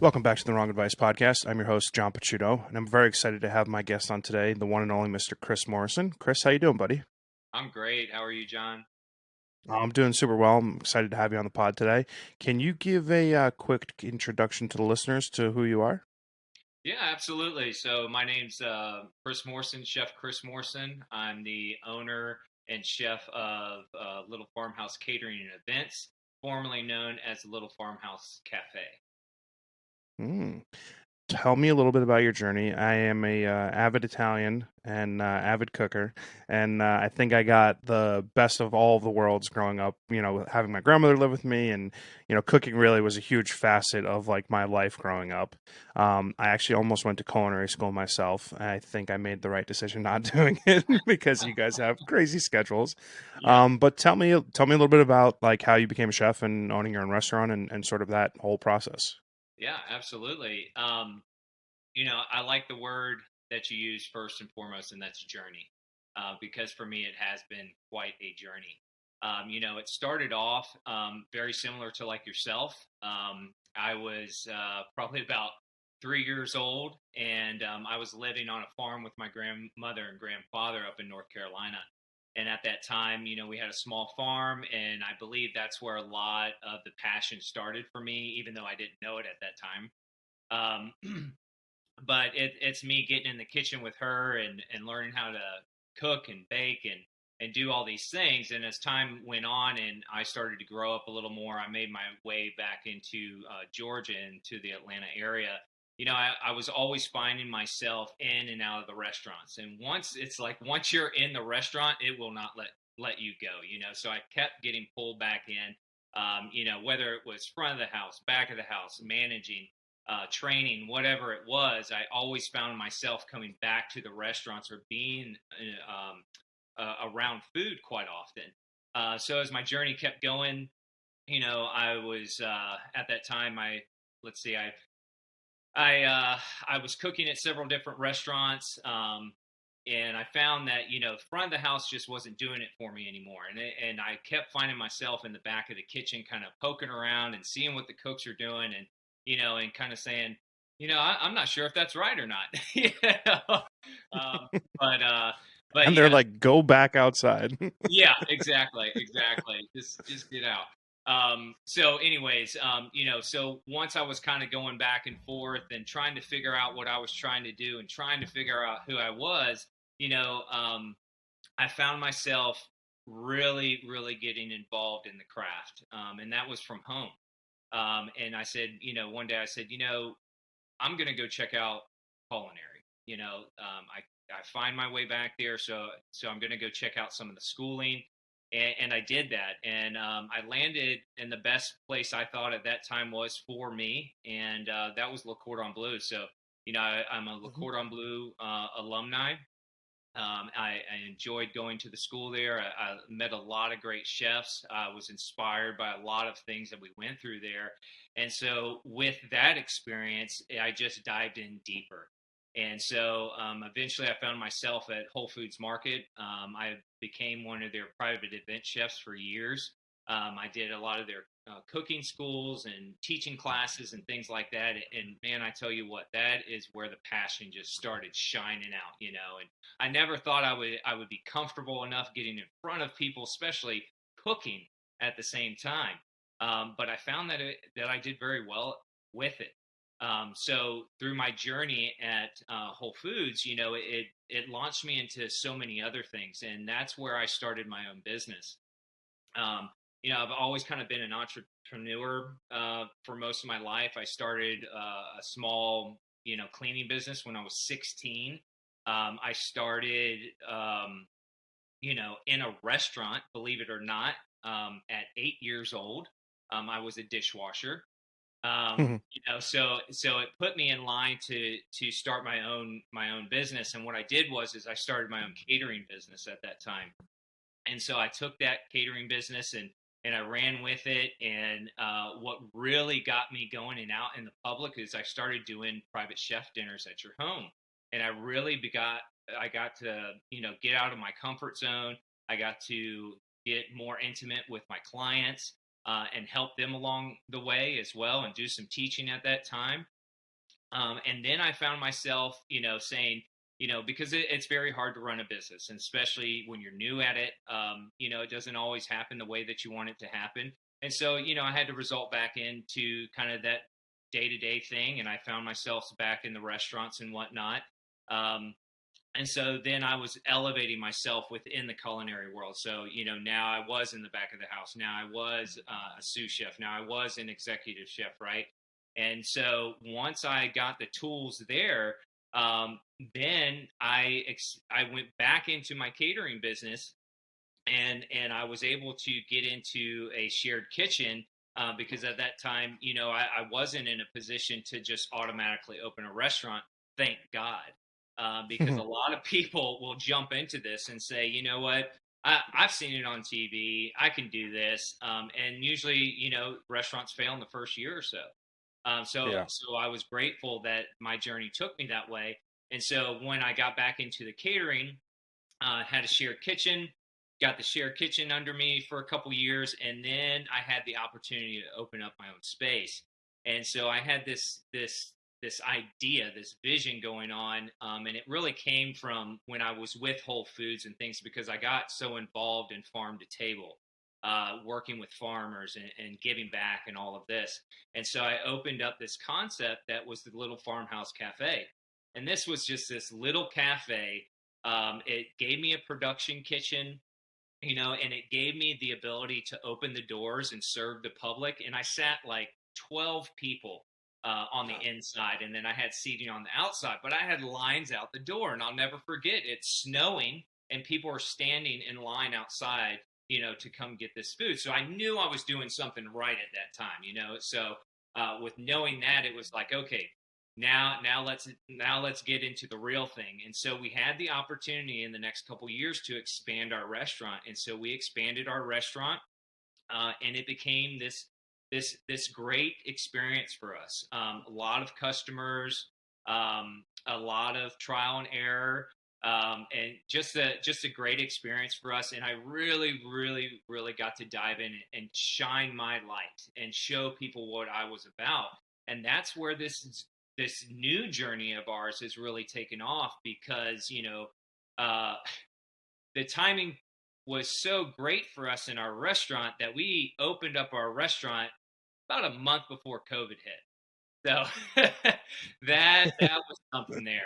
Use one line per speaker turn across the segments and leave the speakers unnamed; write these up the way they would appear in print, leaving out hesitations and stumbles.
Welcome back to the Wrong Advice Podcast. I'm your host, John Pacciuto, and I'm very excited to have my guest on today, the one and only Mr. Chris Morrison. Chris, how you doing, buddy?
I'm great. How are you, John?
I'm doing super well. I'm excited to have you on the pod today. Can you give a quick introduction to the listeners to who you are?
Yeah, absolutely. So my name's Chris Morrison, Chef Chris Morrison. I'm the owner and chef of Little Farmhouse Catering and Events, formerly known as Little Farmhouse Cafe.
Hmm. Tell me a little bit about your journey. I am a avid Italian and avid cooker, and I think I got the best of all the worlds growing up. You know, having my grandmother live with me, and cooking really was a huge facet of like my life growing up. I actually almost went to culinary school myself. I think I made the right decision not doing it because you guys have crazy schedules.
Yeah,
But tell me a little bit about like how you became a chef and owning your own restaurant and sort of that whole process.
yeah, absolutely. I like the word that you use first and foremost, and that's journey, because for me it has been quite a journey. It started off very similar to like yourself. I was probably about 3 years old, and I was living on a farm with my grandmother and grandfather up in North Carolina. And at that time, we had a small farm, and I believe that's where a lot of the passion started for me, even though I didn't know it at that time. But it's me getting in the kitchen with her and learning how to cook and bake and do all these things. And as time went on and I started to grow up a little more, I made my way back into Georgia, into the Atlanta area. I was always finding myself in and out of the restaurants. And once you're in the restaurant, it will not let you go. So I kept getting pulled back in, whether it was front of the house, back of the house, managing, training, whatever it was, I always found myself coming back to the restaurants or being around food quite often. So as my journey kept going, I was at that time. Let's see, I was cooking at several different restaurants. And I found that front of the house just wasn't doing it for me anymore, and I kept finding myself in the back of the kitchen, kind of poking around and seeing what the cooks are doing, and and kind of saying, I'm not sure if that's right or not. you know? um, but uh, but
And they're
yeah,
like, go back outside.
yeah, exactly. Just get out. So anyways, so once I was kind of going back and forth and trying to figure out what I was trying to do and trying to figure out who I was, I found myself really, really getting involved in the craft. And that was from home. And I said, one day I said, I'm going to go check out culinary. I find my way back there, so I'm going to go check out some of the schooling, and I did that, and I landed in the best place I thought at that time was for me, and that was Le Cordon Bleu. So I'm a Le
Mhm.
Cordon Bleu alumni. I enjoyed going to the school there. I met a lot of great chefs. I was inspired by a lot of things that we went through there. And so, with that experience, I just dived in deeper. And so, eventually, I found myself at Whole Foods Market. I became one of their private event chefs for years. I did a lot of their cooking schools and teaching classes and things like that. And man, I tell you what, that is where the passion just started shining out. And I never thought I would be comfortable enough getting in front of people, especially cooking at the same time. But I found that I did very well with it. So through my journey at Whole Foods, it launched me into so many other things, and that's where I started my own business. I've always kind of been an entrepreneur for most of my life. I started a small, cleaning business when I was 16. I started, in a restaurant, believe it or not, at 8 years old. I was a dishwasher. So it put me in line to start my own business. And what I did was I started my own catering business at that time. And so I took that catering business and I ran with it. And what really got me going and out in the public is I started doing private chef dinners at your home, and I got to get out of my comfort zone. I got to get more intimate with my clients and help them along the way as well, and do some teaching at that time. And then I found myself, saying, because it's very hard to run a business, and especially when you're new at it, it doesn't always happen the way that you want it to happen. And so, I had to result back into kind of that day to day thing. And I found myself back in the restaurants and whatnot. Um, and so then I was elevating myself within the culinary world. So, now I was in the back of the house. Now I was a sous chef. Now I was an executive chef, right? And so once I got the tools there, then I went back into my catering business, and I was able to get into a shared kitchen, because at that time, I wasn't in a position to just automatically open a restaurant. Thank God, because a lot of people will jump into this and say, you know what, I've seen it on TV. I can do this, and usually, restaurants fail in the first year or so.
Yeah.
So I was grateful that my journey took me that way. And so when I got back into the catering, had a shared kitchen, got the shared kitchen under me for a couple years, and then I had the opportunity to open up my own space. And so I had this idea, this vision going on, and it really came from when I was with Whole Foods and things, because I got so involved in farm to table, working with farmers and giving back and all of this. And so I opened up this concept that was the Little Farmhouse Cafe, and this was just this little cafe. It gave me a production kitchen, and it gave me the ability to open the doors and serve the public. And I sat like 12 people on the inside, and then I had seating on the outside, but I had lines out the door. And I'll never forget, it's snowing, and people are standing in line outside, to come get this food. So I knew I was doing something right at that time, So with knowing that, it was like, okay, now let's get into the real thing. And so we had the opportunity in the next couple years to expand our restaurant, and so we expanded our restaurant, and it became this great experience for us. A lot of customers, a lot of trial and error, and just a great experience for us. And I really, really, really got to dive in and shine my light and show people what I was about. And that's where this new journey of ours has really taken off, because uh, the timing was so great for us in our restaurant that we opened up our restaurant about a month before COVID hit. So that was something there,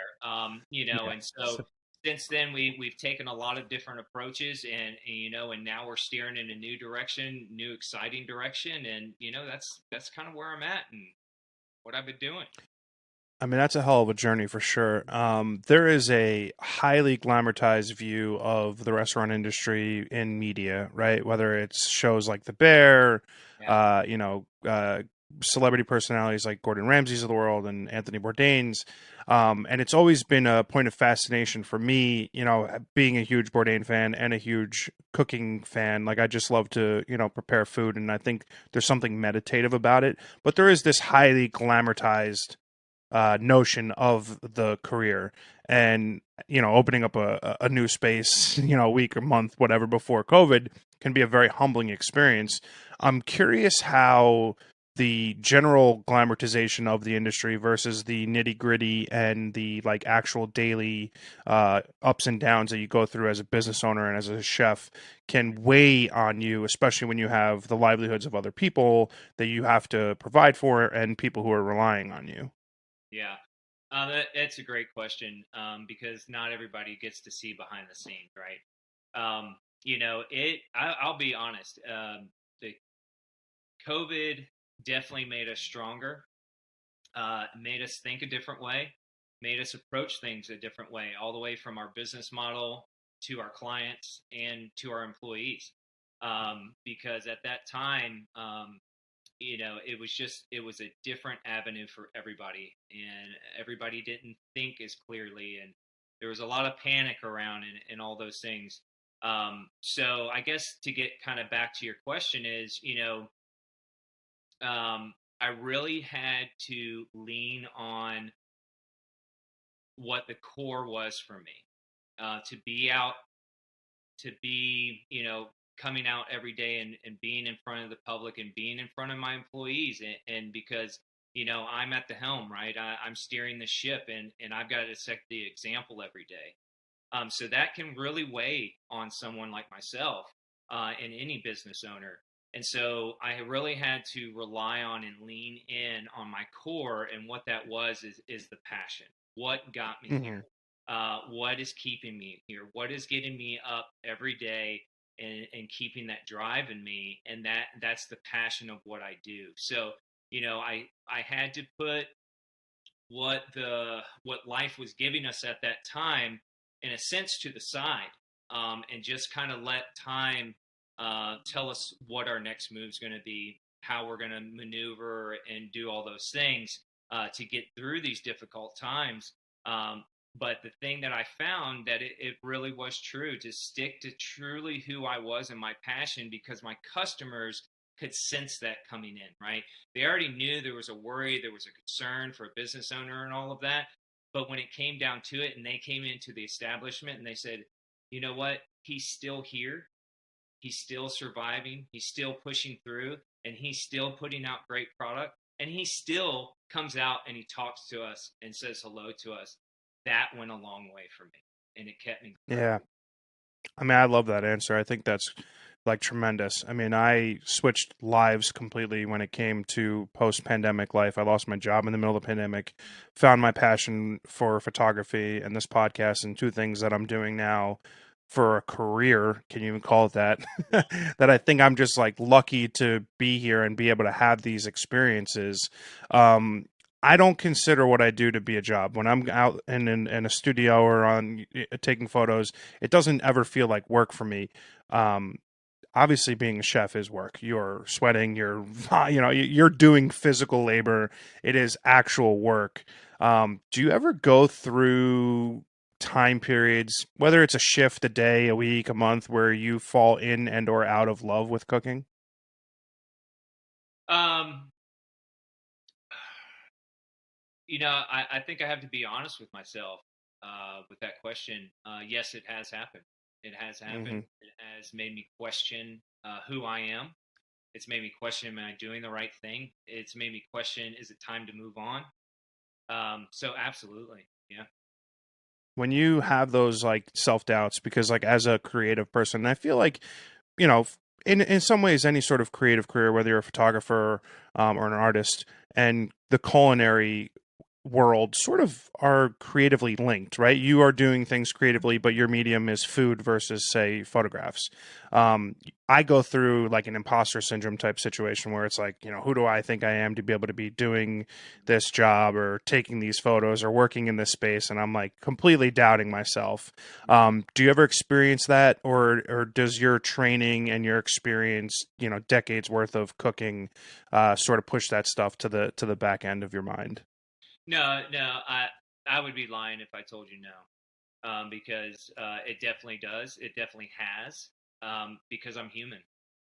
Yeah.
and so
So,
since then we've taken a lot of different approaches, and now we're steering in a new direction, new exciting direction, and that's kind of where I'm at and what I've been doing.
I mean, that's a hell of a journey for sure. There is a highly glamorized view of the restaurant industry in media, right? Whether it's shows like The Bear,
Yeah.
uh, you know, uh, celebrity personalities like Gordon Ramsay's of the world and Anthony Bourdain's. And it's always been a point of fascination for me, being a huge Bourdain fan and a huge cooking fan. Like, I just love to, prepare food. And I think there's something meditative about it. But there is this highly glamorized notion of the career, and opening up a new space, a week or month, whatever, before COVID can be a very humbling experience. I'm curious how the general glamorization of the industry versus the nitty gritty and the like actual daily ups and downs that you go through as a business owner and as a chef can weigh on you, especially when you have the livelihoods of other people that you have to provide for and people who are relying on you.
Yeah. It's a great question, because not everybody gets to see behind the scenes, right? I'll be honest. The COVID definitely made us stronger, made us think a different way, made us approach things a different way, all the way from our business model to our clients and to our employees. Because at that time, it was a different avenue for everybody, and everybody didn't think as clearly, and there was a lot of panic around, and all those things. So I guess to get kind of back to your question is, I really had to lean on what the core was for me, to be out, to be, coming out every day, and being in front of the public and being in front of my employees. And because, I'm at the helm, right? I'm steering the ship, and I've got to set the example every day. So that can really weigh on someone like myself, and any business owner. And so I really had to rely on and lean in on my core, and what that was is the passion. What got me here?
Hmm.
What is keeping me here? What is getting me up every day and keeping that drive in me? And that's the passion of what I do. So I had to put what life was giving us at that time in a sense to the side, and just kind of let time tell us what our next move is going to be, how we're going to maneuver and do all those things to get through these difficult times. But the thing that I found that it really was true to stick to truly who I was and my passion, because my customers could sense that coming in, right? They already knew there was a worry, there was a concern for a business owner and all of that. But when it came down to it and they came into the establishment and they said, you know what, he's still here, he's still surviving, he's still pushing through, and he's still putting out great product, and he still comes out and he talks to us and says hello to us. That went a long way for me, and it kept me going.
Yeah. I mean, I love that answer. I think that's like tremendous. I mean, I switched lives completely when it came to post-pandemic life. I lost my job in the middle of the pandemic, found my passion for photography and this podcast, and two things that I'm doing now for a career, can you even call it that? That I think I'm just like lucky to be here and be able to have these experiences. Um, I don't consider what I do to be a job. When I'm out in a studio or on taking photos, it doesn't ever feel like work for me. Um, Obviously, being a chef is work. You're sweating. You're you're doing physical labor. It is actual work. Do you ever go through time periods, whether it's a shift, a day, a week, a month, where you fall in and or out of love with cooking?
Um, I think I have to be honest with myself with that question. Yes, it has happened. It has happened.
Hmm.
It has made me question who I am. It's made me question, am I doing the right thing? It's made me question, is it time to move on? So absolutely, yeah.
When you have those like self doubts, because like as a creative person, I feel like in some ways, any sort of creative career, whether you're a photographer or an artist, and the culinary world sort of are creatively linked, right? You are doing things creatively, but your medium is food versus, say, photographs. Um, I go through like an imposter syndrome type situation where it's like, who do I think I am to be able to be doing this job or taking these photos or working in this space? And I'm like completely doubting myself.
Mm-hmm.
Do you ever experience that, or does your training and your experience, decades worth of cooking, sort of push that stuff to the back end of your mind?
No, no, I would be lying if I told you no, because it definitely does. It definitely has, because I'm human.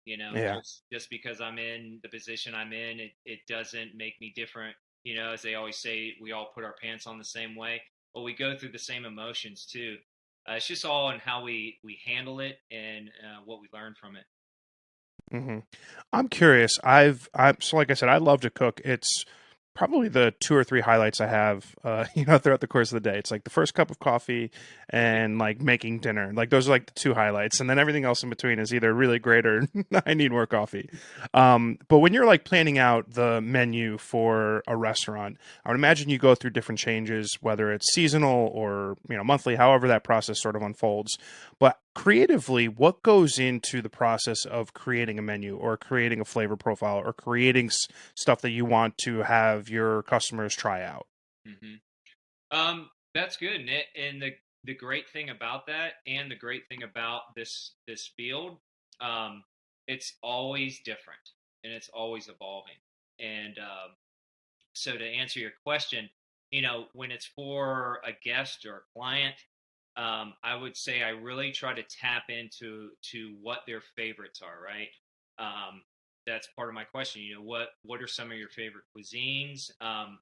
Yeah.
Just because I'm in the position I'm in, it doesn't make me different. As they always say, we all put our pants on the same way. Well, we go through the same emotions too. It's just all in how we handle it and what we learn from it.
Hmm. I'm curious. So like I said, I love to cook. It's probably the two or three highlights I have, throughout the course of the day. It's like the first cup of coffee and like making dinner. Like those are like the two highlights, and then everything else in between is either really great or I need more coffee. But when you're like planning out the menu for a restaurant, I would imagine you go through different changes, whether it's seasonal or monthly, however that process sort of unfolds. But creatively, what goes into the process of creating a menu or creating a flavor profile or creating stuff that you want to have your customers try out?
Hmm. That's good. And the great thing about that, and the great thing about this field, um, it's always different and it's always evolving. And so to answer your question, when it's for a guest or a client, I would say I really try to tap into what their favorites are, right? That's part of my question. What are some of your favorite cuisines?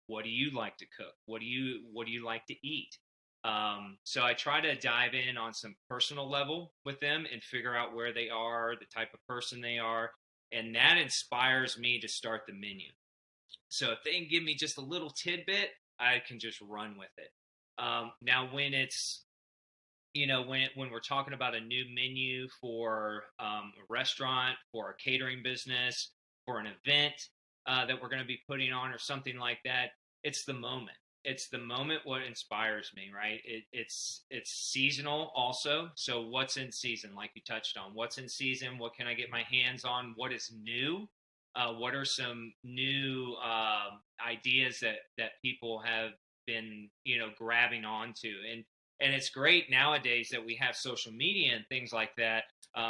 What do you like to cook? What do you like to eat? So I try to dive in on some personal level with them and figure out where they are, the type of person they are, and that inspires me to start the menu. So if they can give me just a little tidbit, I can just run with it. Now, when it's when we're talking about a new menu for a restaurant, for a catering business, for an event that we're going to be putting on, or something like that, it's the moment. It's the moment what inspires me, right? It's seasonal also. So what's in season, like you touched on? What's in season? What can I get my hands on? What is new? What are some new ideas that people have been grabbing onto? And it's great nowadays that we have social media and things like that,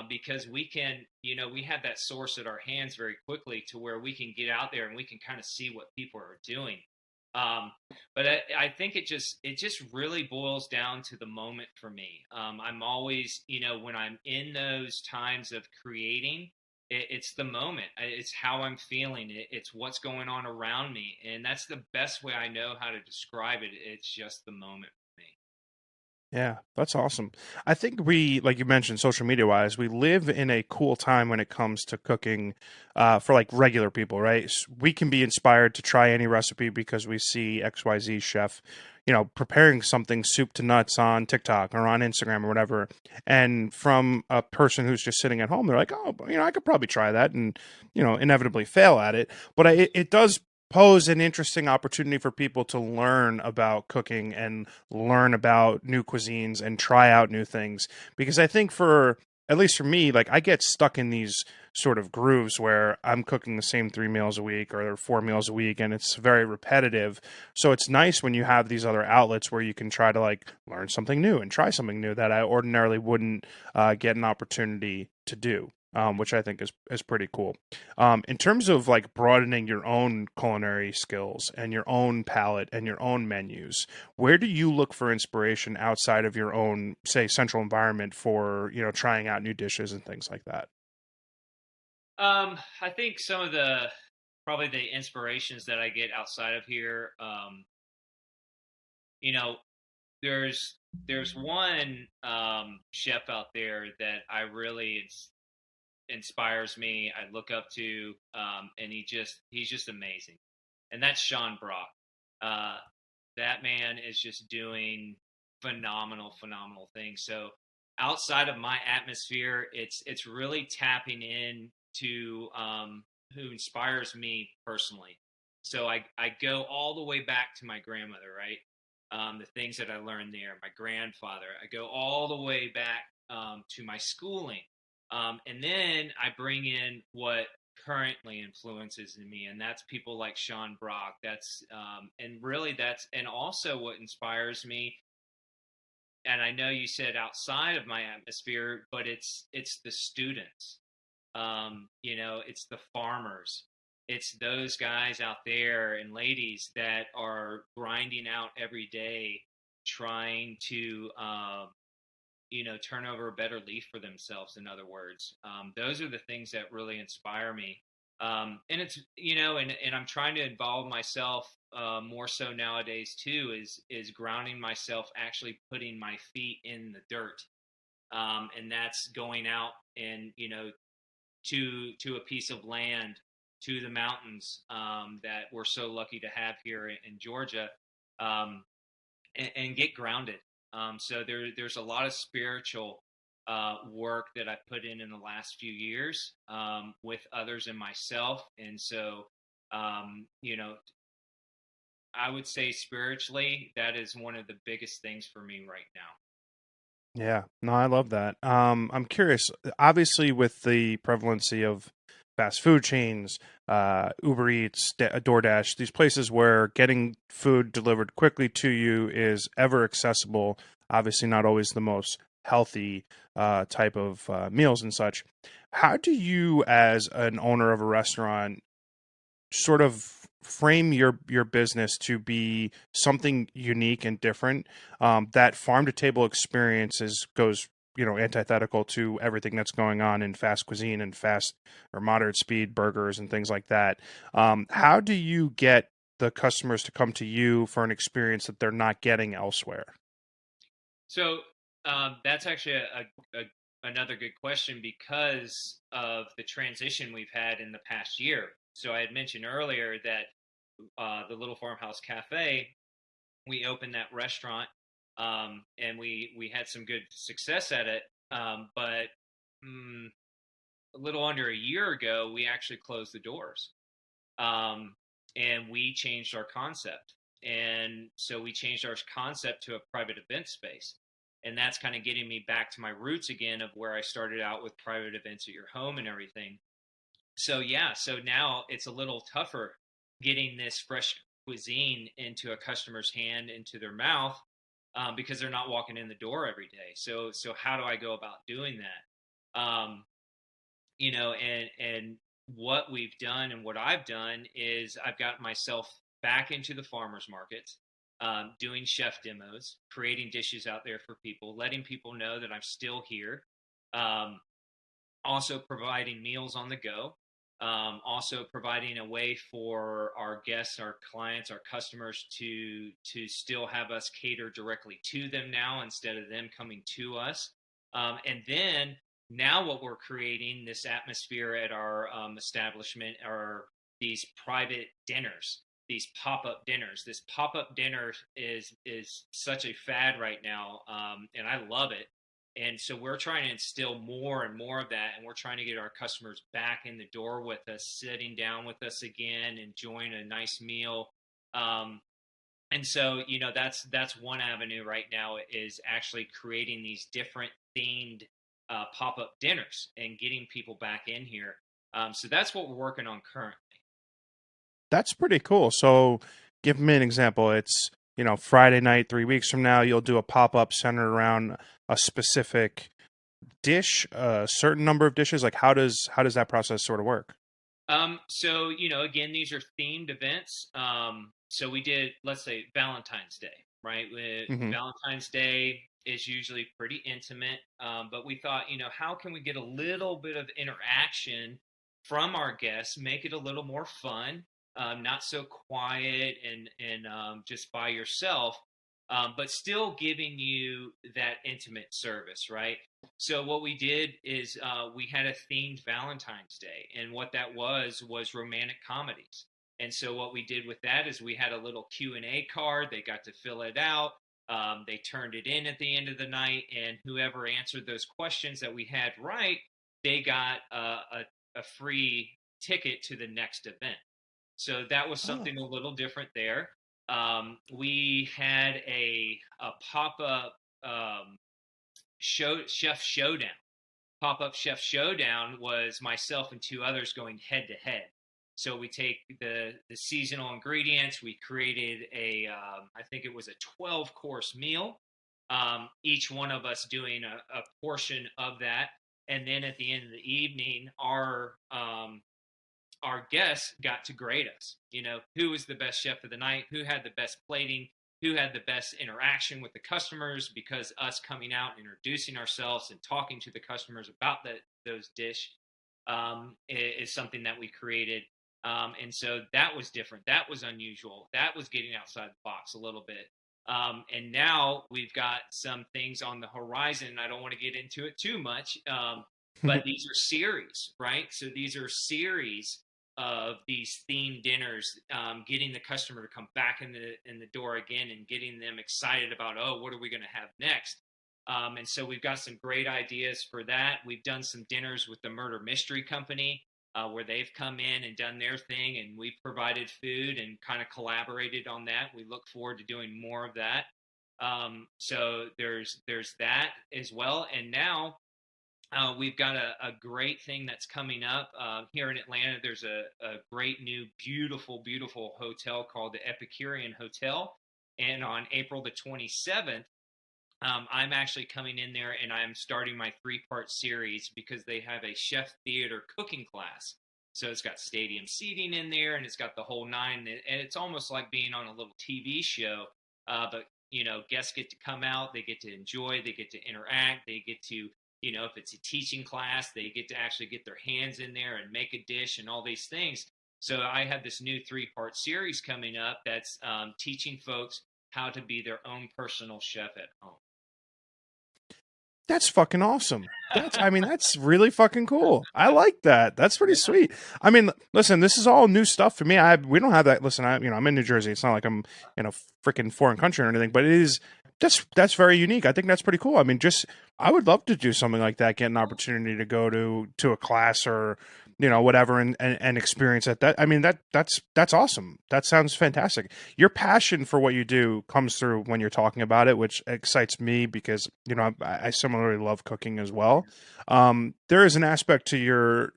because we can, we have that source at our hands very quickly, to where we can get out there and we can kind of see what people are doing. um, but I think it just really boils down to the moment for me. I'm always, when I'm in those times of creating, it's the moment. It's how I'm feeling. It's what's going on around me, and that's the best way I know how to describe it. It's just the moment for me.
Yeah, that's awesome. I think we, like you mentioned, social media wise, we live in a cool time when it comes to cooking for like regular people, right? We can be inspired to try any recipe because we see XYZ chef, preparing something soup to nuts on TikTok or on Instagram or whatever. And from a person who's just sitting at home, they're like, oh, I could probably try that and, inevitably fail at it. But it does pose an interesting opportunity for people to learn about cooking and learn about new cuisines and try out new things, because I think for at least for me, like I get stuck in these sort of grooves where I'm cooking the same 3 meals a week or 4 meals a week, and it's very repetitive. So it's nice when you have these other outlets where you can try to like learn something new and try something new that I ordinarily wouldn't get an opportunity to do. Which I think is pretty cool. In terms of like broadening your own culinary skills and your own palate and your own menus, where do you look for inspiration outside of your own, say, central environment for, trying out new dishes and things like that?
I think some of the probably the inspirations that I get outside of here, you know, there's one chef out there that I really inspires me. I look up to, and he's just amazing, and that's Sean Brock. Uh, that man is just doing phenomenal things. So outside of my atmosphere, it's really tapping in to who inspires me personally. So I go all the way back to my grandmother, right? The things that I learned there, my grandfather. I go all the way back to my schooling, and then I bring in what currently influences in me, and that's people like Sean Brock. And also what inspires me. And I know you said outside of my atmosphere, but it's the students. It's the farmers. It's those guys out there and ladies that are grinding out every day, trying to turn over a better leaf for themselves. In other words, those are the things that really inspire me. And it's and I'm trying to involve myself more so nowadays too. Is grounding myself, actually putting my feet in the dirt, and that's going out and to a piece of land, to the mountains that we're so lucky to have here in Georgia, um, and get grounded. So there's a lot of spiritual work that I put in the last few years with others and myself, and so I would say spiritually that is one of the biggest things for me right now.
Yeah, no, I love that. I'm curious. Obviously, with the prevalency of fast food chains, Uber Eats, DoorDash, these places where getting food delivered quickly to you is ever accessible. Obviously, not always the most healthy type of meals and such. How do you, as an owner of a restaurant, sort of frame your business to be something unique and different, that farm to table experiences goes antithetical to everything that's going on in fast cuisine and fast or moderate speed burgers and things like that. How do you get the customers to come to you for an experience that they're not getting elsewhere?
So that's actually another good question because of the transition we've had in the past year. So I had mentioned earlier that the Little Farmhouse Cafe, we opened that restaurant, and we had some good success at it. But mm, a little under a year ago, we actually closed the doors, um, and we changed our concept. And so we changed our concept to a private event space. And that's kind of getting me back to my roots again of where I started out with private events at your home and everything. So yeah, so now it's a little tougher getting this fresh cuisine into a customer's hand, into their mouth, because they're not walking in the door every day. So how do I go about doing that? And what we've done and what I've done is I've got myself back into the farmers markets, doing chef demos, creating dishes out there for people, letting people know that I'm still here. Um, Also providing meals on the go, also providing a way for our guests, our clients, our customers to still have us cater directly to them now instead of them coming to us. And then now what we're creating this atmosphere at our establishment are these private dinners, these pop-up dinners. This pop-up dinner is such a fad right now, and I love it. And so we're trying to instill more and more of that, and we're trying to get our customers back in the door with us, sitting down with us again, enjoying a nice meal. Um, and so, that's one avenue right now is actually creating these different themed pop-up dinners and getting people back in here. So that's what we're working on currently.
That's pretty cool. So, give me an example. It's, Friday night, 3 weeks from now, you'll do a pop up centered around a specific dish, a certain number of dishes. Like, how does that process sort of work?
So again, these are themed events. So we did, let's say, Valentine's Day, right?
Hmm.
Valentine's Day is usually pretty intimate, but we thought, how can we get a little bit of interaction from our guests, make it a little more fun, not so quiet and just by yourself, but still giving you that intimate service, right? So what we did is we had a themed Valentine's Day, and what that was romantic comedies. And so what we did with that is we had a little Q&A card. They got to fill it out. They turned it in at the end of the night, and whoever answered those questions that we had right, they got a free ticket to the next event. So that was
Oh.
something a little different there. We had a pop up chef showdown. Pop up chef showdown was myself and two others going head to head. So we take the seasonal ingredients. We created I think it was a 12-course meal. Each one of us doing a portion of that, and then at the end of the evening, our guests got to grade us. Who was the best chef of the night, who had the best plating, who had the best interaction with the customers, because us coming out, introducing ourselves, and talking to the customers about those dish is something that we created. And so that was different. That was unusual. That was getting outside the box a little bit. And now we've got some things on the horizon. I don't want to get into it too much, but these are series, right? So these are series of these themed dinners, getting the customer to come back in the door again and getting them excited about, oh, what are we going to have next? And so we've got some great ideas for that. We've done some dinners with the Murder Mystery Company, where they've come in and done their thing, and we've provided food and kind of collaborated on that. We look forward to doing more of that. So there's that as well. And now we've got a great thing that's coming up here in Atlanta. There's a great new, beautiful, beautiful hotel called the Epicurean Hotel. And on April the 27th, I'm actually coming in there and I'm starting my 3-part series because they have a chef theater cooking class. So it's got stadium seating in there and it's got the whole nine. And it's almost like being on a little TV show. But, guests get to come out, they get to enjoy, they get to interact, they get to, if it's a teaching class, they get to actually get their hands in there and make a dish and all these things. So I have this new 3-part series coming up that's teaching folks how to be their own personal chef at home.
That's fucking awesome. I mean, that's really fucking cool. I like that. That's pretty
Yeah.
sweet. I mean, listen, this is all new stuff for me. We don't have that. Listen, I'm in New Jersey. It's not like I'm in a freaking foreign country or anything, but it is, that's very unique. I think that's pretty cool. I mean, I would love to do something like that, get an opportunity to go to a class or, whatever, and experience it. I mean, that's awesome. That sounds fantastic. Your passion for what you do comes through when you're talking about it, which excites me because I similarly love cooking as well. There is an aspect to your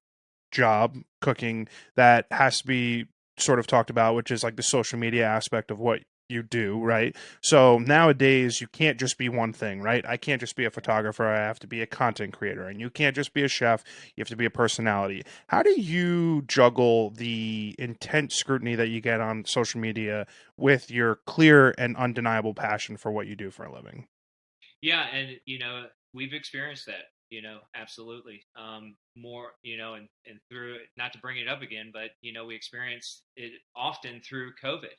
job cooking that has to be sort of talked about, which is like the social media aspect of what you do, right? So nowadays you can't just be one thing, right? I can't just be a photographer. I have to be a content creator, and you can't just be a chef. You have to be a personality. How do you juggle the intense scrutiny that you get on social media with your clear and undeniable passion for what you do for a living?
Yeah, and we've experienced that. Absolutely. More, and through, not to bring it up again, but we experienced it often through COVID.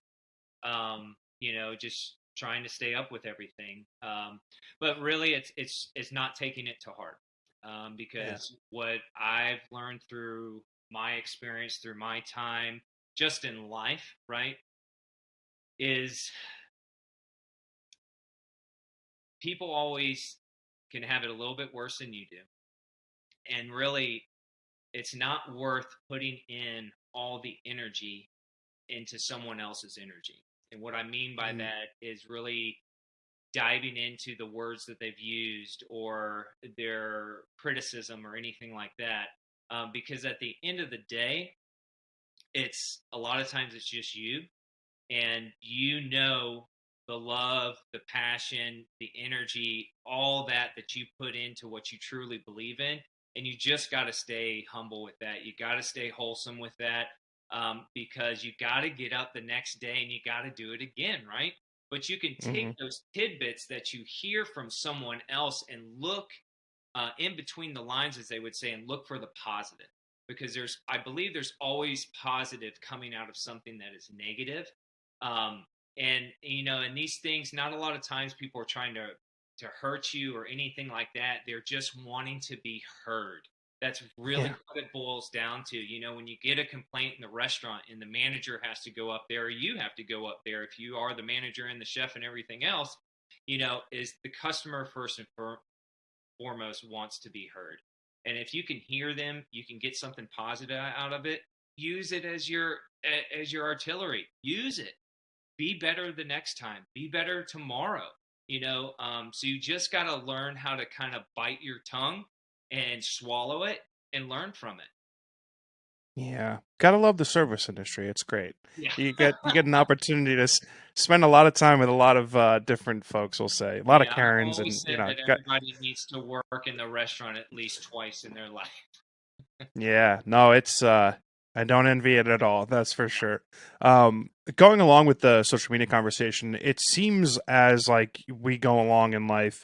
Just trying to stay up with everything. But really, it's not taking it to heart,
Yeah.
because what I've learned through my experience, through my time, just in life, right, is people always can have it a little bit worse than you do. And really, it's not worth putting in all the energy into someone else's energy. And what I mean by
Mm,
that is really diving into the words that they've used or their criticism or anything like that. Because at the end of the day, it's a lot of times it's just you, and the love, the passion, the energy, all that you put into what you truly believe in. And you just got to stay humble with that. You got to stay wholesome with that, because you got to get up the next day and you got to do it again, right? But you can take
mhm,
those tidbits that you hear from someone else and look in between the lines, as they would say, and look for the positive. Because I believe there's always positive coming out of something that is negative. Um, and in these things, not a lot of times people are trying to hurt you or anything like that. They're just wanting to be heard. That's really
yeah,
what it boils down to. When you get a complaint in the restaurant and the manager has to go up there, or you have to go up there, if you are the manager and the chef and everything else, is the customer first and foremost wants to be heard. And if you can hear them, you can get something positive out of it. Use it as your artillery. Use it. Be better the next time. Be better tomorrow. So you just got to learn how to kind of bite your tongue and swallow it and learn from it.
yeah. Gotta love the service industry. It's great.
Yeah.
You get an opportunity to spend a lot of time with a lot of different folks. We'll say a lot of
Yeah, I've
Karens,
always
and
said that everybody needs to work in the restaurant at least twice in their life.
yeah. No, it's I don't envy it at all. That's for sure. Going along with the social media conversation, it seems as like we go along in life,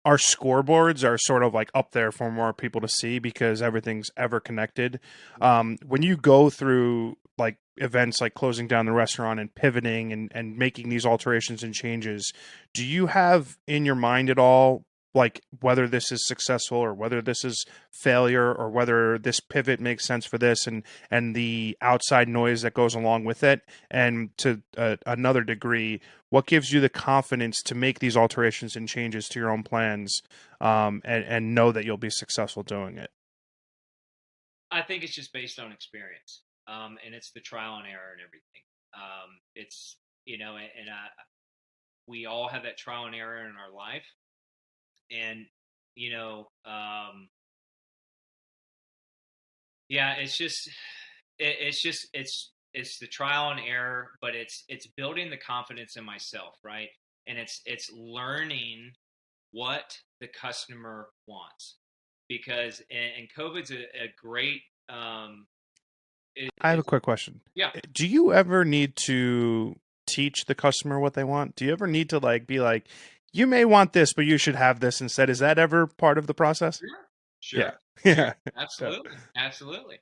our scoreboards are sort of like up there for more people to see because everything's ever connected. When you go through like events like closing down the restaurant and pivoting and making these alterations and changes, do you have in your mind at all like whether this is successful or whether this is failure or whether this pivot makes sense for this and the outside noise that goes along with it, and to another degree, what gives you the confidence to make these alterations and changes to your own plans, and know that you'll be successful doing it?
I think it's just based on experience, and it's the trial and error and everything. It's and we all have that trial and error in our life, and you know, um, yeah, it's the trial and error, but it's building the confidence in myself, right? And it's learning what the customer wants, because and COVID's a great
I have a
it's
quick question.
yeah.
Do you ever need to teach the customer what they want? Do you ever need to like be like, you may want this, but you should have this instead? Is that ever part of the process?
Sure,
Yeah.
sure, sure.
Yeah. Yeah.
Absolutely, absolutely.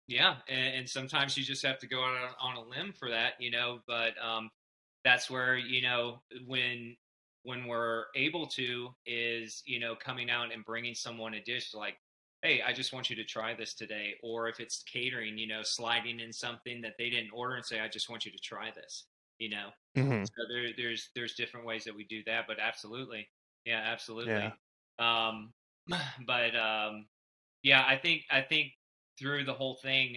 Yeah, and sometimes you just have to go out on a limb for that, but that's where when when we're able to is, coming out and bringing someone a dish like, hey, I just want you to try this today. Or if it's catering, sliding in something that they didn't order and say, I just want you to try this, you know.
Hmm.
So there's different ways that we do that, but absolutely. Yeah,
Yeah.
absolutely. Um, but yeah, I think through the whole thing,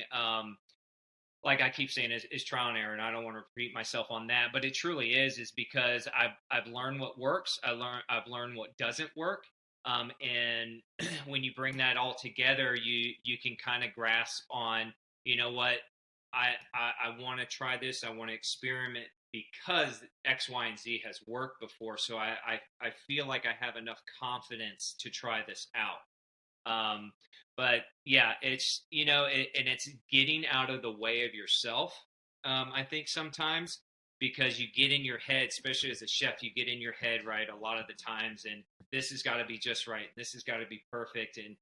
like I keep saying, is trial and error, and I don't want to repeat myself on that, but it truly is because I've learned what works. I've learned what doesn't work, and when you bring that all together, you can kind of grasp on, what I want to try this. I want to experiment because X, Y, and Z has worked before, so I feel like I have enough confidence to try this out. But yeah, it's and it's getting out of the way of yourself. I think sometimes because you get in your head, especially as a chef, you get in your head right a lot of the times, and this has got to be just right. This has got to be perfect, and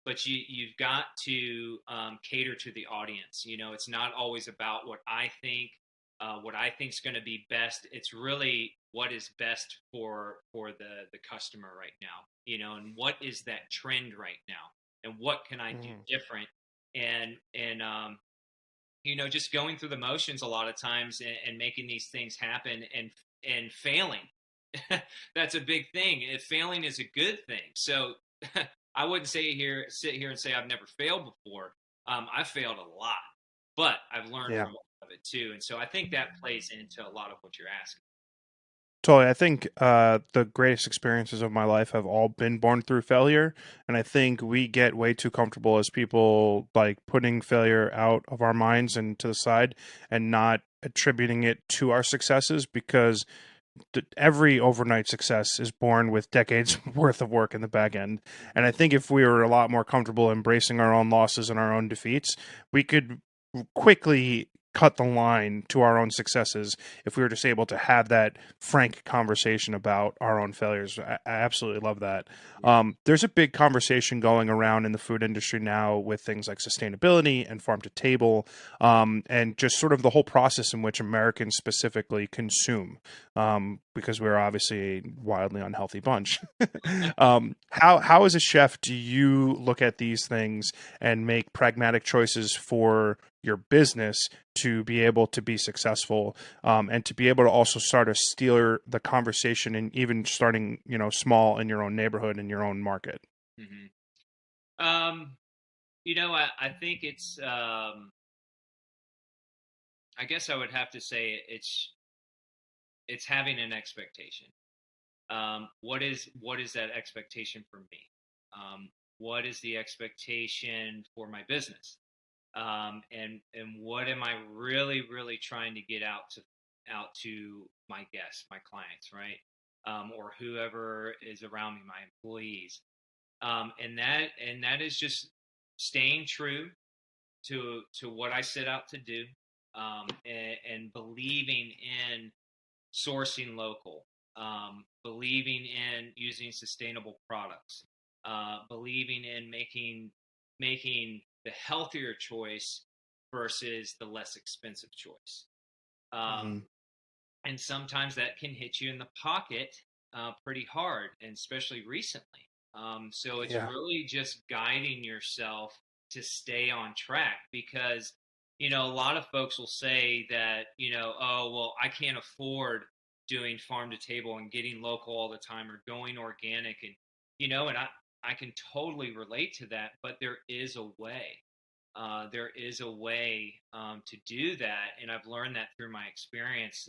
but you've got to cater to the audience. It's not always about what I think is going to be best. It's really what is best for the customer right now, and what is that trend right now, and what can I do
Hmm.
different, and just going through the motions a lot of times and making these things happen and failing. That's a big thing. If failing is a good thing, so I wouldn't sit here and say I've never failed before. I've failed a lot, but I've learned
Yeah.
from a lot of it too, and so I think that plays into a lot of what you're asking.
Totally. I think the greatest experiences of my life have all been born through failure. And I think we get way too comfortable as people, like putting failure out of our minds and to the side and not attributing it to our successes because every overnight success is born with decades worth of work in the back end. And I
Mm-hmm.
think if we were a lot more comfortable embracing our own losses and our own defeats, we could quickly cut the line to our own successes if we were just able to have that frank conversation about our own failures. I absolutely love that.
Yeah.
There's a big conversation going around in the food industry now with things like sustainability and farm to table, and just sort of the whole process in which Americans specifically consume, because we're obviously a wildly unhealthy bunch. How as a chef do you look at these things and make pragmatic choices for your business to be able to be successful, and to be able to also start to steer the conversation and even starting small in your own neighborhood in your own market?
Mm-hmm. Um, I think I guess I would have to say it's having an expectation. What is that expectation for me? What is the expectation for my business? And what am I really trying to get out to my guests, my clients, right? Or whoever is around me, my employees. And that is just staying true to what I set out to do, and believing in sourcing local, believing in using sustainable products, believing in making the healthier choice versus the less expensive choice. Um,
Hmm.
and sometimes that can hit you in the pocket pretty hard, and especially recently. So it's
Yeah.
really just guiding yourself to stay on track because, a lot of folks will say that, oh, well, I can't afford doing farm to table and getting local all the time or going organic. And I can totally relate to that, but there is a way. There is a way to do that, and I've learned that through my experience.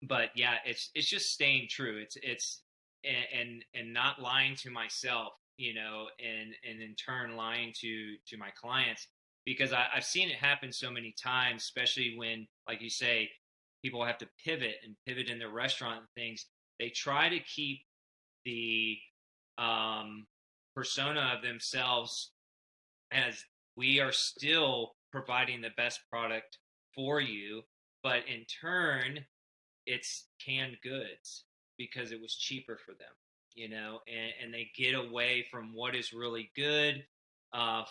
But yeah, it's just staying true. It's and not lying to myself, and in turn lying to my clients because I've seen it happen so many times, especially when, like you say, people have to pivot in their restaurant and things. They try to keep the um, persona of themselves as we are still providing the best product for you, but in turn it's canned goods because it was cheaper for them, and they get away from what is really good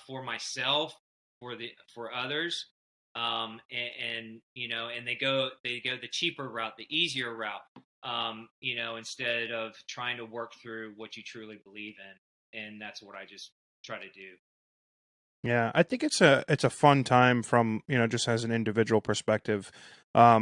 for myself, for others, and they go the cheaper route, the easier route. instead of trying to work through what you truly believe in. And that's what I just try to do.
Yeah, I think it's a fun time from, just as an individual perspective,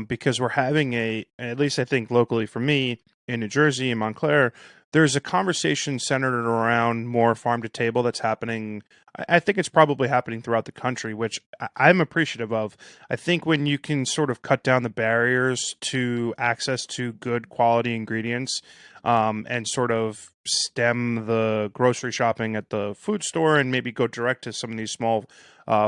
because we're having at least I think locally for me in New Jersey in Montclair, there's a conversation centered around more farm to table that's happening. I think it's probably happening throughout the country, which I'm appreciative of. I think when you can sort of cut down the barriers to access to good quality ingredients, and sort of stem the grocery shopping at the food store and maybe go direct to some of these small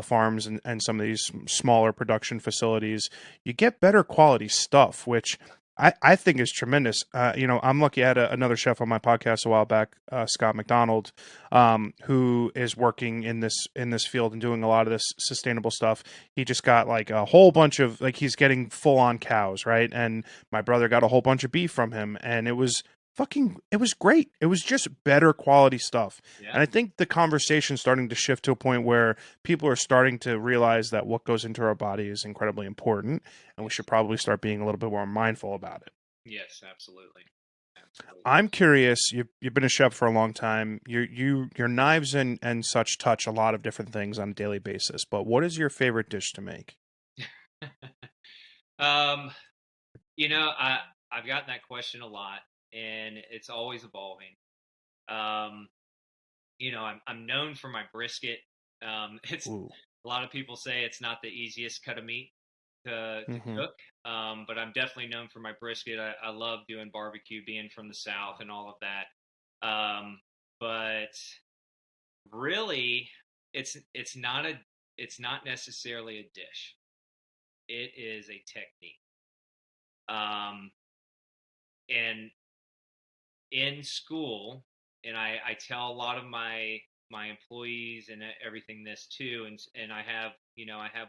farms and some of these smaller production facilities, you get better quality stuff, which I think is tremendous. I'm lucky I had another chef on my podcast a while back, Scott McDonald, who is working in this field and doing a lot of this sustainable stuff. He just got like a whole bunch of like he's getting full on cows, right? And my brother got a whole bunch of beef from him, and it was great. It was just better quality stuff.
Yeah.
And I think the conversation's starting to shift to a point where people are starting to realize that what goes into our body is incredibly important, and we should probably start being a little bit more mindful about it.
Yes, absolutely. Absolutely.
I'm curious, you've been a chef for a long time. Your knives and such touch a lot of different things on a daily basis, but what is your favorite dish to make?
um, I've gotten that question a lot, and it's always evolving. Um, I'm known for my brisket. It's
Ooh.
a lot of people say it's not the easiest cut of meat to
Hmm.
cook, but I'm definitely known for my brisket. I love doing barbecue, being from the South, and all of that. But really, it's not a it's not necessarily a dish. It is a technique. Um, and in school, and I tell a lot of my employees and everything this too, and I have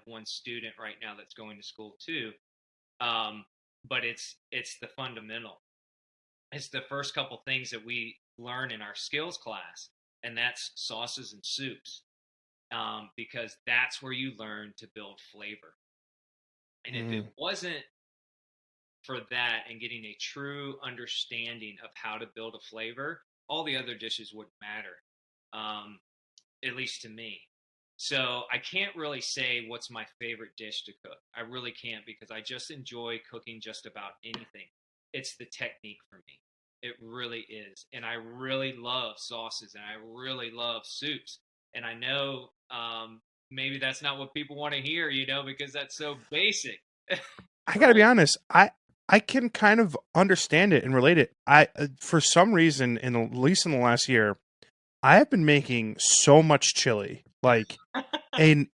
one student right now that's going to school too. um, but it's the fundamental. It's the first couple things that we learn in our skills class, and that's sauces and soups, because that's where you learn to build flavor. And if it
Mm.
wasn't for that and getting a true understanding of how to build a flavor, all the other dishes wouldn't matter, um, at least to me. So I can't really say what's my favorite dish to cook. I really can't, because I just enjoy cooking just about anything. It's the technique for me. It really is. And I really love sauces and I really love soups. And I know, maybe that's not what people want to hear, because that's so basic.
I got to be
Right?
honest. I can kind of understand it and relate it. I for some reason, at least in the last year, I have been making so much chili, like an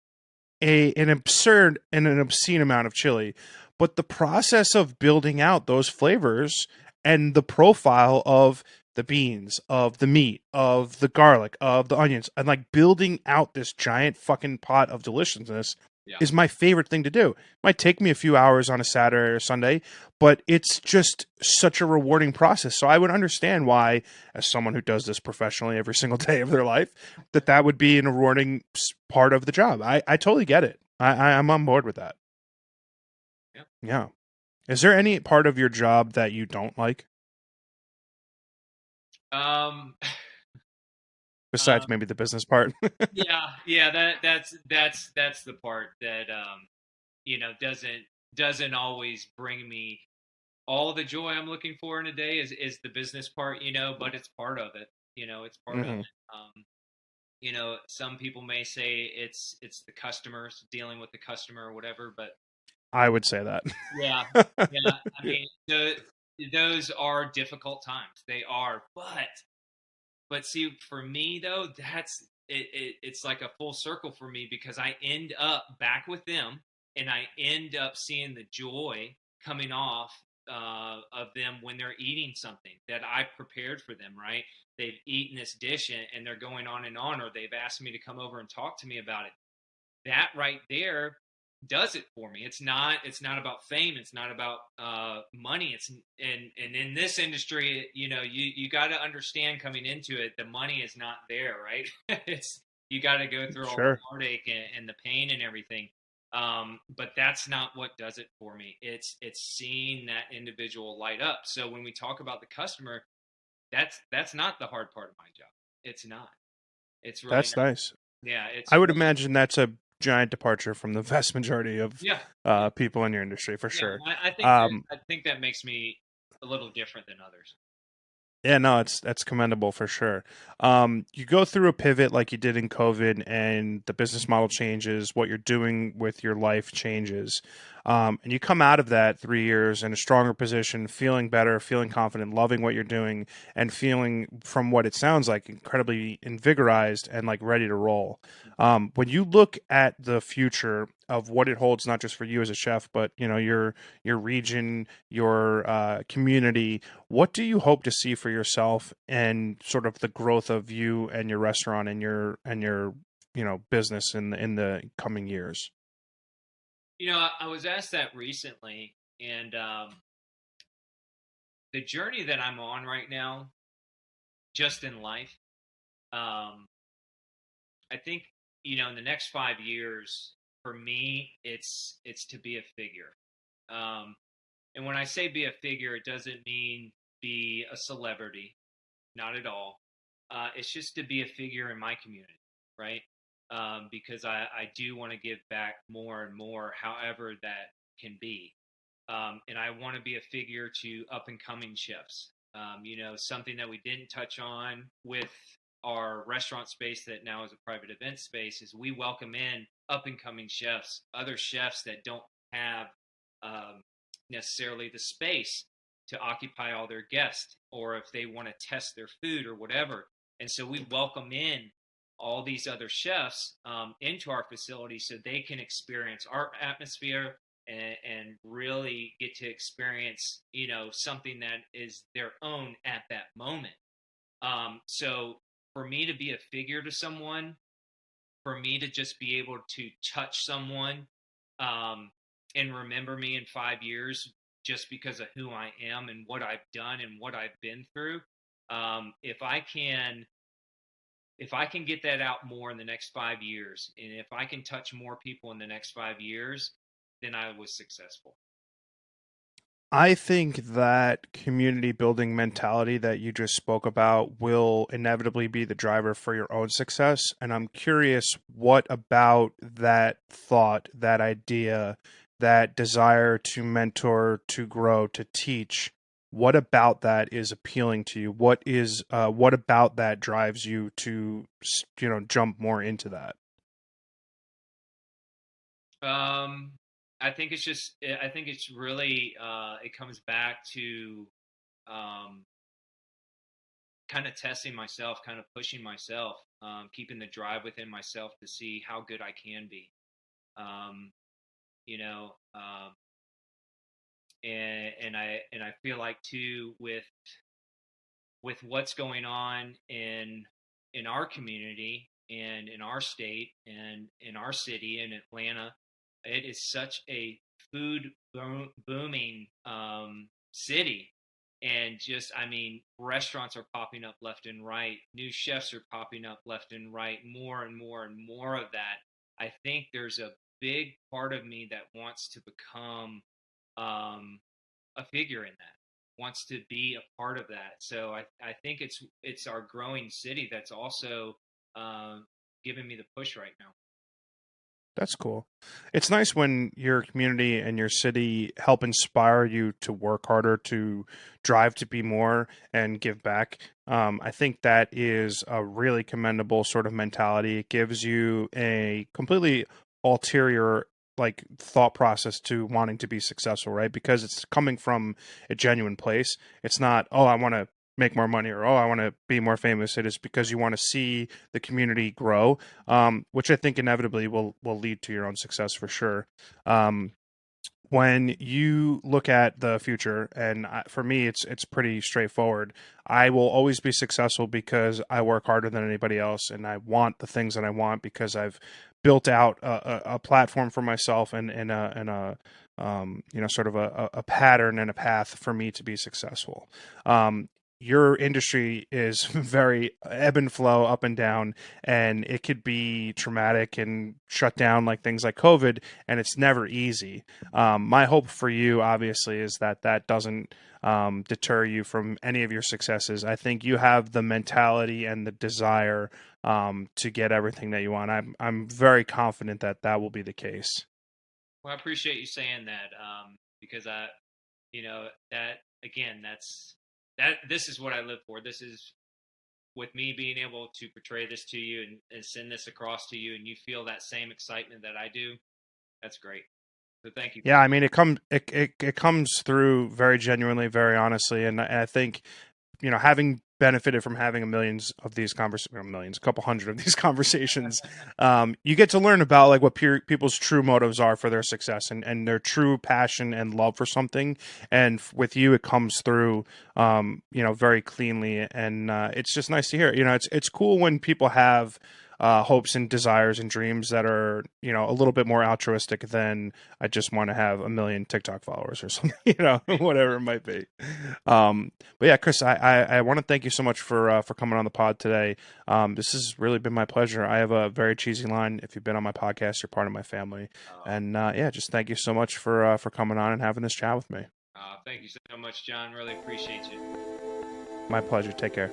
an absurd and an obscene amount of chili. But the process of building out those flavors and the profile of the beans, of the meat, of the garlic, of the onions, and like building out this giant fucking pot of deliciousness
Yeah.
is my favorite thing to do. It might take me a few hours on a Saturday or Sunday, but it's just such a rewarding process. So I would understand why, as someone who does this professionally every single day of their life, that would be an rewarding part of the job. I totally get it. I'm on board with that.
Yeah.
Yeah. Is there any part of your job that you don't like
Um, uh,
besides maybe the business part?
yeah, that's the part that, doesn't always bring me all the joy I'm looking for in a day, is the business part, but it's part of it. It's part of
Hmm.
it. Some people may say it's the customers, dealing with the customer or whatever, but
I would say that.
yeah, yeah. I mean, those are difficult times. They are, but see, for me though, it's like a full circle for me, because I end up back with them, and I end up seeing the joy coming off, of them when they're eating something that I prepared for them. Right? They've eaten this dish, and they're going on and on, or they've asked me to come over and talk to me about it. That right there does it for me. It's not about fame. It's not about, money. And in this industry, you got to understand coming into it, the money is not there, right? It's You got to go through all the
Sure.
heartache and the pain and everything. But that's not what does it for me. It's seeing that individual light up. So when we talk about the customer, that's not the hard part of my job. It's not. It's really
That's
not.
nice.
Yeah, it's
I would
really
imagine that's a giant departure from the vast majority of
yeah, yeah,
people in your industry, for
yeah.
sure.
I
Um,
I think that makes me a little different than others.
Yeah, no, it's that's commendable for sure. You go through a pivot like you did in COVID, and the business model changes. What you're doing with your life changes, and you come out of that 3 years in a stronger position, feeling better, feeling confident, loving what you're doing, and feeling, from what it sounds like, incredibly invigorized and like ready to roll. When you look at the future of what it holds, not just for you as a chef, but your region, your community, what do you hope to see for yourself and sort of the growth of you and your restaurant and your business in the coming years?
I was asked that recently, and the journey that I'm on right now, just in life, um, I think in the next 5 years, for me, it's to be a figure. Um, and when I say be a figure, it doesn't mean be a celebrity, not at all. It's just to be a figure in my community, right? Because I do want to give back more and more, however that can be. And I want to be a figure to up and coming chefs. Something that we didn't touch on with our restaurant space that now is a private event space is we welcome in up and coming chefs, other chefs that don't have um, necessarily the space to occupy all their guests, or if they want to test their food or whatever. And so we welcome in all these other chefs into our facility so they can experience our atmosphere and really get to experience something that is their own at that moment. So for me to be a figure to someone, for me to just be able to touch someone um, and remember me in 5 years just because of who I am and what I've done and what I've been through. If I can get that out more in the next 5 years, and if I can touch more people in the next 5 years, then I was successful.
I think that community building mentality that you just spoke about will inevitably be the driver for your own success. And I'm curious, what about that thought, that idea, that desire to mentor, to grow, to teach? What about that is appealing to you? What about that drives you to jump more into that?
Um, I think it's really, it comes back to um, kind of testing myself, kind of pushing myself, keeping the drive within myself to see how good I can be. Um, you know, and I feel like too with what's going on in our community and in our state and in our city in Atlanta, it is such a booming city. And just, I mean, restaurants are popping up left and right. New chefs are popping up left and right. More and more and more of that. I think there's a big part of me that wants to become um, a figure in that, wants to be a part of that. So I think it's our growing city that's also uh, giving me the push right now.
That's cool. It's nice when your community and your city help inspire you to work harder, to drive to be more, and give back. I think that is a really commendable sort of mentality. It gives you a completely ulterior like thought process to wanting to be successful, right? Because it's coming from a genuine place. It's not, oh, I want to make more money, or oh, I want to be more famous. It is because you want to see the community grow, which I think inevitably will lead to your own success for sure. Um, when you look at the future, and for me, it's pretty straightforward. I will always be successful because I work harder than anybody else, and I want the things that I want because I've built out a platform for myself and sort of a pattern and a path for me to be successful. your industry is very ebb and flow, up and down, and it could be traumatic and shut down like things like COVID, and it's never easy. My hope for you, obviously, is that that doesn't deter you from any of your successes. I think you have the mentality and the desire to get everything that you want. I'm very confident that that will be the case.
Well, I appreciate you saying that, because that again, this is what I live for. This is with me being able to portray this to you and send this across to you, and you feel that same excitement that I do. That's great. So thank you for
Yeah,
that.
I mean, it comes through very genuinely, very honestly, and I think having benefited from having a couple hundred of these conversations, you get to learn about like what people's true motives are for their success and their true passion and love for something. And with you, it comes through, very cleanly, and it's just nice to hear. It's cool when people have hopes and desires and dreams that are a little bit more altruistic than I just want to have a million TikTok followers or something, whatever it might be. But yeah, Chris, I want to thank you so much for coming on the pod today. This has really been my pleasure. I have a very cheesy line. If you've been on my podcast, you're part of my family.
Oh,
And yeah, just thank you so much for coming on and having this chat with me.
thank you so much, John. Really appreciate you.
My pleasure. Take care.